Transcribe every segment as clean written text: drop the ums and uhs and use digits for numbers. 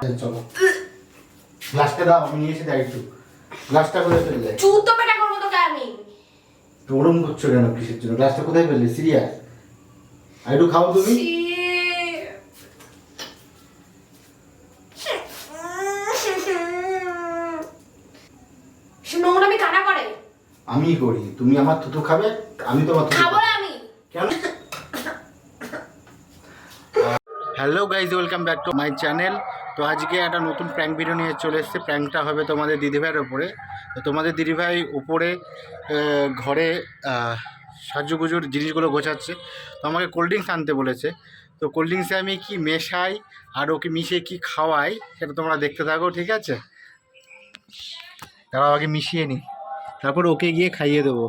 চলো গ্লাসটা দাও, আমি নিয়ে এসে দেয় একটু গ্লাসটা কোথায় ফেললে? চুপ তো পেটা করবো তোকে আমি। ওরম করছো কেন, কিসের জন্য? গ্লাসটা কোথায় ফেললে? সিরিয়াস? আর একটু খাও তুমি। নোংরামি কানা করে। আমি করি, তুমি আমার থুতু খাবে, আমি তোমার থুতু খাবো না আমি। কেন? Hello guys, welcome back to my channel. তো আজকে একটা নতুন প্র্যাঙ্ক ভিডিও নিয়ে চলে এসেছে। প্র্যাঙ্কটা হবে তোমাদের দিদিভাইয়ের ওপরে। তো তোমাদের দিদিভাই উপরে ঘরে সাজুগুজুর জিনিসগুলো গোছাচ্ছে। তো আমাকে কোল্ড ড্রিঙ্কস আনতে বলেছে। তো কোল্ড ড্রিঙ্কসে আমি কি মেশাই আর ওকে মিশিয়ে কি খাওয়াই সেটা তোমরা দেখতে থাকো, ঠিক আছে? তারা আগে মিশিয়ে নিই, তারপর ওকে গিয়ে খাইয়ে দেবো।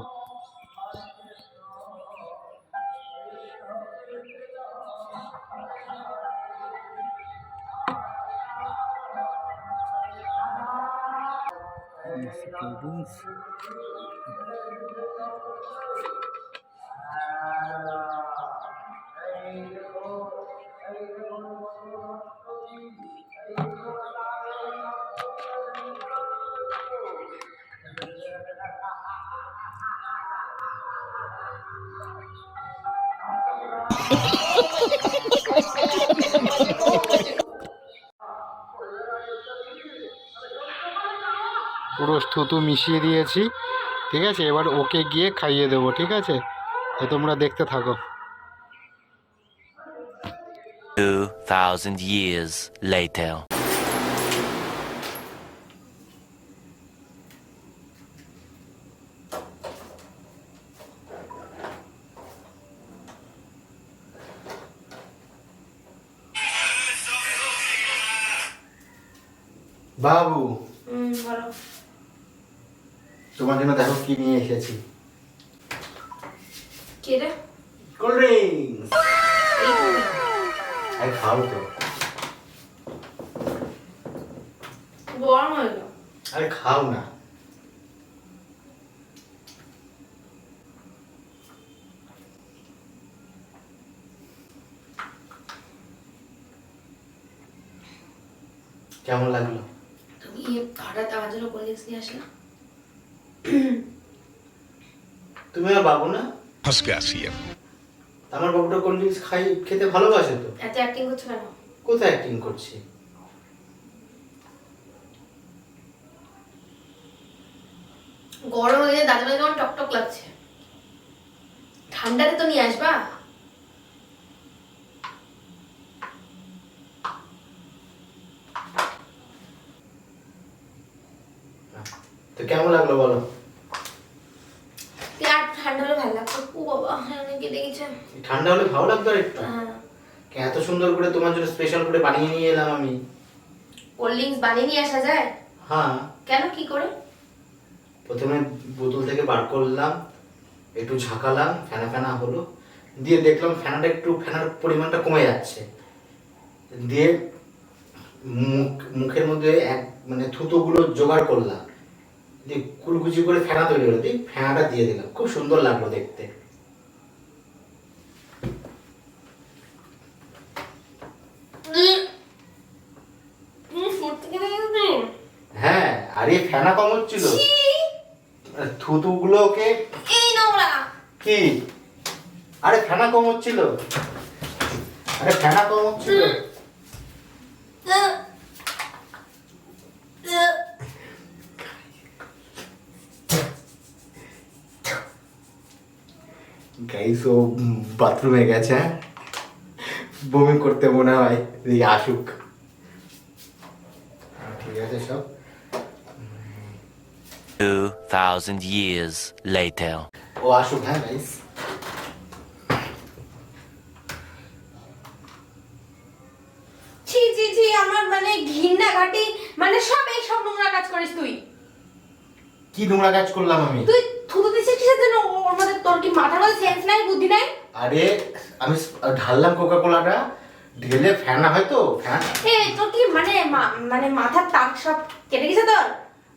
পুরো থুতু মিশিয়ে দিয়েছি, ঠিক আছে? এবার ওকে গিয়ে খাইয়ে দেবো, ঠিক আছে? তো তোমরা দেখতে থাকো। 2000 years later. বাবু, বলো। তোমার জন্য দেখো কি নিয়ে এসেছি। কি রে? Cold drinks. আরে খাও তো। গরম হয়ে গেল। আরে খাও না। কেমন লাগলো? তুমি হঠাৎ আমার জন্য কোল্ড ড্রিঙ্কস নিয়ে আসলে? তুমি আমার বাবু না? फंस गया सीएम। আমার বাবুটা কোল্ড ড্রিঙ্কস খেতে ভালোবাসে তো। এত অ্যাক্টিং করছো কেন? কোথায় অ্যাক্টিং করছি? গরম হয়ে গেলে দাদা কেমন টকটক লাগছে। ঠান্ডাতে তো নিয়ে আসবা। তো কেমন লাগলো বলো? আর ঠান্ডা হলে ভালো লাগতো। ও বাবা, অনেকে দেখেছে। ঠান্ডা হলে ভালো লাগতো আর একটু। হ্যাঁ, এত সুন্দর করে তোমার জন্য স্পেশাল করে বানিয়ে নিয়ে এলাম আমি। কোল্ড ড্রিঙ্কস বানিয়ে নিয়ে আসা যায়? হ্যাঁ, কেন, কি করে? প্রথমে বোতল থেকে বার করলাম, একটু ঝাঁকালাম, ফেনা ফেনা হলো, দিয়ে দেখলাম ফেনার পরিমাণটা কমে যাচ্ছে, দিয়ে মুখের মধ্যে মানে থুতোগুলো জোগাড় করলাম, দিয়ে কুলকুচি করে ফেনা তৈরি হলো, দিয়ে ফেনাটা দিয়ে দিলাম। খুব সুন্দর লাগলো দেখতে। হ্যাঁ, আর এই ফেনা কম হচ্ছিল, থুতুগুলোকে এই নোংরা। কি? আরে ফেনা কম হচ্ছিল, আরে ফেনা কম হচ্ছিল। গাইস, ও বাথরুমে গেছে, বমি করতে মনে হয়, আসুক। ঠিক আছে সব। 2000 years later. ও আসুক, হ্যাঁ গাইস। ছি ছি ছি, আমার মানে ঘৃণা ঘাটি, মানে সব এই সব নোংরা কাজ করিস তুই। কি নোংরা কাজ করলাম আমি? তুই থুতু দিছিস কিসের জন্য? ওর মধ্যে তোর কি মাথার মধ্যে সেন্স নাই, বুদ্ধি নাই? আরে আমি ঢাললাম কোকা কোলাটা, ঢেলে ফেনা হয় তো ফ্যান। এ তোর কি মানে মানে মাথার তাক সব কেটে গেছে তোর?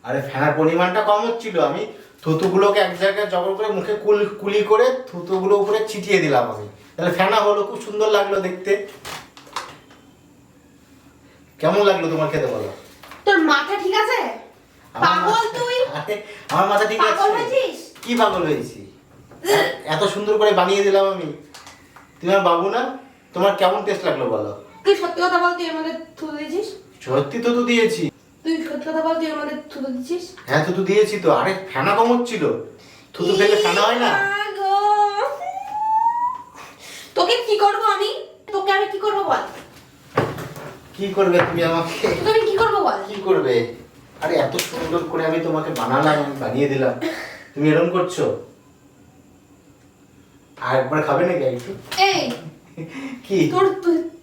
আরে ফেনার পরিমাণটা কম হচ্ছিল, আমি থুতুগুলোকে এক জায়গায় জবর করে মুখে কুলি করে থুতুগুলো উপরে ছিটিয়ে দিলাম আমি, তাহলে ফেনা হলো। খুব সুন্দর লাগলো দেখতে। কেমন লাগলো তোমার খেতে বলো? তোর মাথা ঠিক আছে? পাগল তুই? আরে, আমার মাথা ঠিক আছে। পাগল হয়েছিস? কি পাগল হয়েছি? এত সুন্দর করে বানিয়ে দিলাম আমি। তুমি আমার বাবু না? তোমার কেমন টেস্ট লাগলো বলো? তুই সত্যি কথা বল, তুই আমাদের থুতু দিয়েছিস? সত্যি তো দিয়েছি। তুই সত্যি কথা বল, তুই আমাদের থুতু দিয়েছিস? হ্যাঁ তো দিয়েছি তো। আরে ফেনা কম হচ্ছিল। থুতু ফেলে ফেনা হয় না? গো। তোকে কি করবো আমি? তোকে আমি কি করবো বল? কি করবে তুমি আমাকে? তোকে আমি কি করবো বল? কি করবে? আরে এত সুন্দর করে আমি তোমাকে বানালাম, আমি বানিয়ে দিলাম, তুমি এরকম করছো? আর একবার খাবে নাকি একটু? এই কি?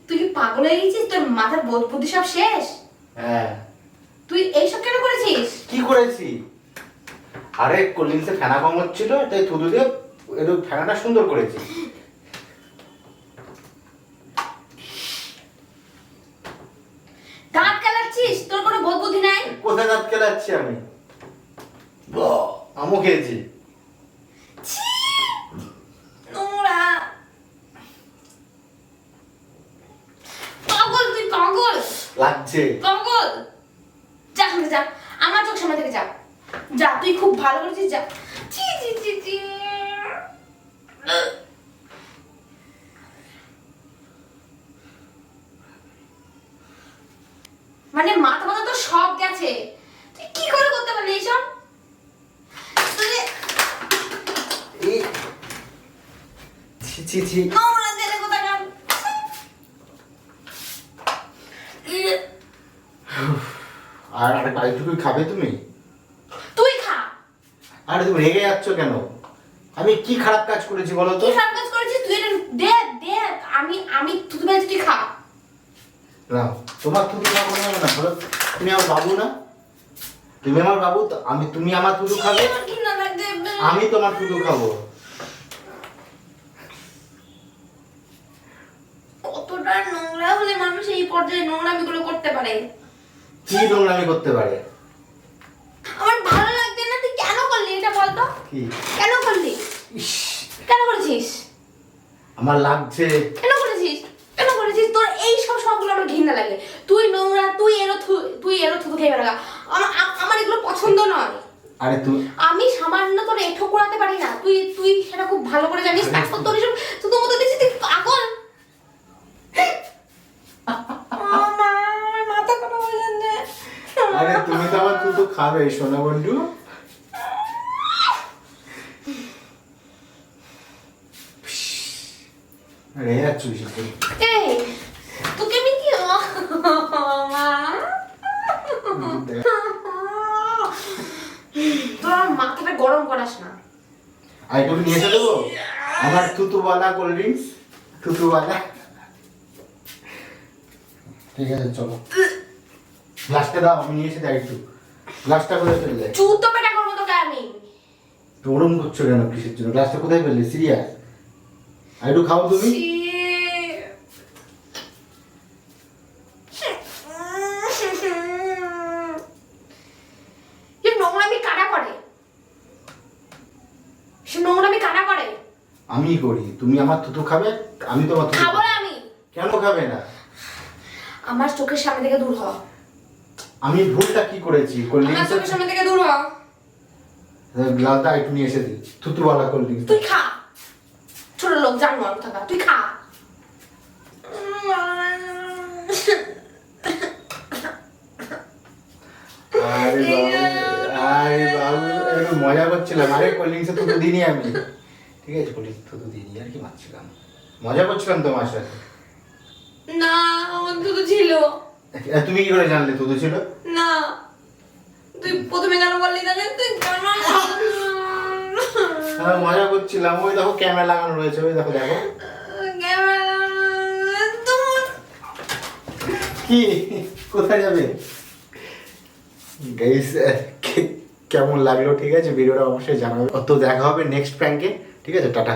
তুই কি পাগল হয়ে গেছিস? তোর মাথার বোধ বুদ্ধি সব শেষ? হ্যাঁ। তুই এইসব কেন করেছিস? কি করেছি? আরে কোল্ড ফেনা কম হচ্ছিল, তাই থুতু দিয়ে একটু ফেনাটা সুন্দর করেছি। দাঁত কেলাচ্ছিস? তোর কোনো বোধ বুদ্ধি নাই? কোথায় দাঁত কেলাচ্ছি আমি? বাহ, আমও খেয়েছি। ছি! নোংরা। পাগল তুই, পাগল লাগছে। পাগল। যা এখান থেকে যা, আমার চোখ সামনে থেকে যা। যা, তুই খুব ভালো করেছিস, যা। ছি ছি ছি ছি। মানে মাথা মাথা তো সব গেছে। তুই কি করে করতে পারলি এইসব? এই ছি ছি ছি। নোংরা জেলে কোথাকার। আর আরে বাইটুকুই খাবে তুমি? তুই খা। আরে তুমি রেগে যাচ্ছ কেন? আমি কি খারাপ কাজ করেছি বলো তো? কি খারাপ কাজ করেছিস তুই? এটা দেখ দেখ, আমি থুতু ফেলেছি, তুই খা। না, তোমার থুতু খাবো না না, বলো তুমি আমার বাবু না? তুমি আমার বাবু তো তুমি আমার থুতু খাবে, আমার ঘৃণা লাগছে। আমি তোমার থুতু খাবো। কতটা নোংরা হলে মানুষ এই পর্যায়ে নোংরামিগুলো করতে পারে? কি নোংরামি করতে পারে? আমার ভালো লাগছে না। তুই কেন করলি এটা বল তো? কি? কেন করলি? ইস, কেন করেছিস? আমার লাগছে। কেন করেছিস? কেন করেছিস? তোর এই সব সবগুলো আমার ঘৃণা লাগে। তুই নোংরা, তুই এরো থুতু খেয়ে বেড়া। আমার এগুলো পছন্দ নয়। আরে তুই আমি সামান্য তোর এঠো করাতে পারি না, তুই সেটা খুব ভালো করে জানিস। আরে তারপর তোর এসব শুধু মতো দিচ্ছিস, তুই পাগল। আমার মাথা খারাপ হয়ে যাচ্ছে। আরে তুমি তো আমার থুতু খাবে সোনা বন্ধু। আরে যাচ্ছ বেশি। এই তোকে আমি কি মা, তোর আমার মাথাটা গরম করাস না। আর একটু নিয়ে এসে দেবো আমার থুতুওয়ালা কোল্ড ড্রিঙ্কস, থুতুওয়ালা। ঠিক আছে চলো, গ্লাসটা দাও, আমি নিয়ে এসে দেয় একটু। গ্লাসটা কোথায় ফেললে? চুতো পেটা করবো তোকে আমি। ওরম করছো কেন, কিসের জন্য? গ্লাসটা কোথায় ফেললে? সিরিয়াস? আর একটু খাও তুমি। ছি। এই নোংরামি কারা করে? সে নোংরামি কারা করে? আমি করি। তুমি আমার থুতু খাবে, আমি তোমার থুতু খাবো খাবো। না আমি। কেন খাবে না? আমার চোখের সামনে থেকে দূর হ। আমি ভুলটা কি করেছি? কোল্ড আমার চোখের ড্রিঙ্কস সামনে থেকে দূর হ। গ্লাসটা একটু নিয়ে এসে দিই, থুতুওয়ালা কোল্ড ড্রিঙ্কস। তুই খা। ছোট লোক জানোয়ার থাকা, তুই খা। আরে বাবু, আরে বাবু, একটু মজা করছিলাম। আরে কোল্ড ড্রিঙ্কসে থুতু দিইনি আমি। ঠিক আছে, কোল্ড ড্রিঙ্কস থুতু দিইনি, আর কি মারছিলাম, মজা করছিলাম তোমার সাথে। না, আমার দুটো ছিল তুমি কি করে জানলে থুতু ছিল? না। তুই প্রথমে কেন বললি তাহলে? তুই কেন? আমি মজা করছিলাম। ওই দেখো ক্যামেরা লাগানো রয়েছে, ওই দেখো দেখো। কি কোথায় যাবে? গাইস, কেমন লাগলো ঠিক আছে ভিডিওটা অবশ্যই জানাবে। তো দেখা হবে নেক্সট প্র্যাঙ্কে। ঠিক আছে, টাটা।